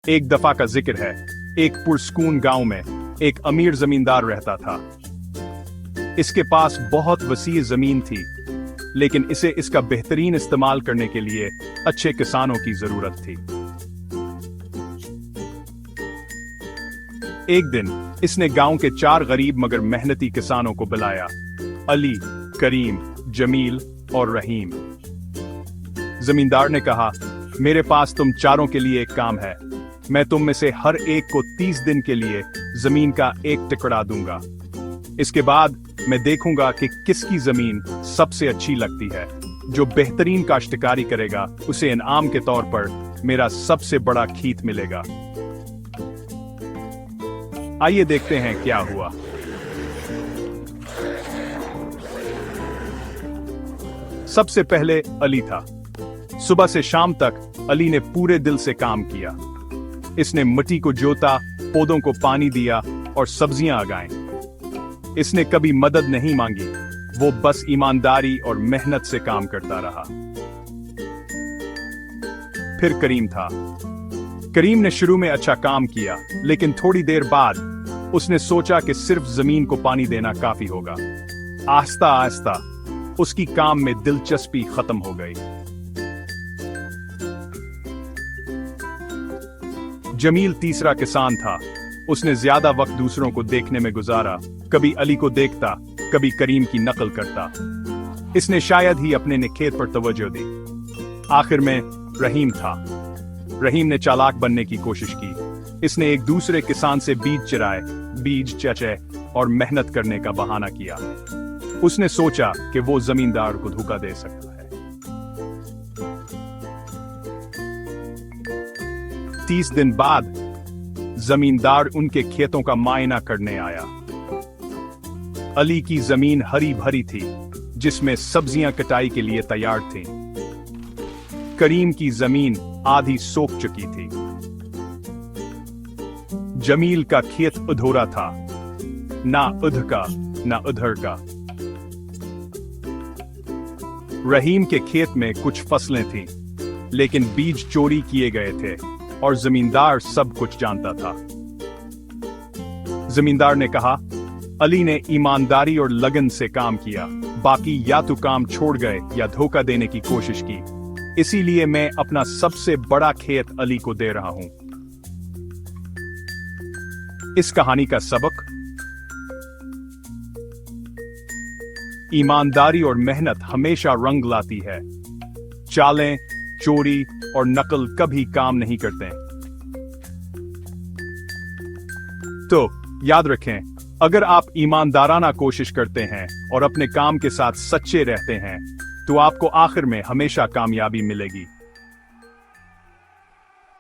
एक दफा का जिक्र है, एक पुरस्कून गांव में एक अमीर जमींदार रहता था। इसके पास बहुत वसी जमीन थी, लेकिन इसे इसका बेहतरीन इस्तेमाल करने के लिए अच्छे किसानों की जरूरत थी। एक दिन इसने गांव के 4 गरीब मगर मेहनती किसानों को बुलाया, अली, करीम, जमील और रहीम। जमींदार ने कहा, मेरे पास तुम चारों के लिए एक काम है। मैं तुम में से हर एक को 30 दिन के लिए जमीन का एक टुकड़ा दूंगा। इसके बाद मैं देखूंगा कि किसकी जमीन सबसे अच्छी लगती है। जो बेहतरीन काश्तकारी करेगा उसे इनाम के तौर पर मेरा सबसे बड़ा खेत मिलेगा। आइए देखते हैं क्या हुआ। सबसे पहले अली था। सुबह से शाम तक अली ने पूरे दिल से काम किया। इसने मिट्टी को जोता, पौधों को पानी दिया और सब्जियां उगाई। इसने कभी मदद नहीं मांगी, वो बस ईमानदारी और मेहनत से काम करता रहा। फिर करीम था। करीम ने शुरू में अच्छा काम किया, लेकिन थोड़ी देर बाद उसने सोचा कि सिर्फ जमीन को पानी देना काफी होगा। आहिस्ता आहिस्ता उसकी काम में दिलचस्पी खत्म हो गई। जमील तीसरा किसान था। उसने ज्यादा वक्त दूसरों को देखने में गुजारा। कभी अली को देखता, कभी करीम की नकल करता। इसने शायद ही अपने खेत पर तवज्जो दी। आखिर में रहीम था। रहीम ने चालाक बनने की कोशिश की। इसने एक दूसरे किसान से बीज चराए, बीज चचे और मेहनत करने का बहाना किया। उसने सोचा कि वो जमींदार को धोखा दे सकता है। 30 दिन बाद जमींदार उनके खेतों का मायना करने आया। अली की जमीन हरी भरी थी, जिसमें सब्जियां कटाई के लिए तैयार थीं। करीम की जमीन आधी सूख चुकी थी। जमील का खेत अधूरा था, ना उधर का ना उधर का। रहीम के खेत में कुछ फसलें थीं, लेकिन बीज चोरी किए गए थे और जमींदार सब कुछ जानता था। जमींदार ने कहा, अली ने ईमानदारी और लगन से काम किया, बाकी या तो काम छोड़ गए या धोखा देने की कोशिश की। इसीलिए मैं अपना सबसे बड़ा खेत अली को दे रहा हूं। इस कहानी का सबक, ईमानदारी और मेहनत हमेशा रंग लाती है। चालें, चोरी और नकल कभी काम नहीं करते। तो याद रखें, अगर आप ईमानदाराना कोशिश करते हैं और अपने काम के साथ सच्चे रहते हैं, तो आपको आखिर में हमेशा कामयाबी मिलेगी।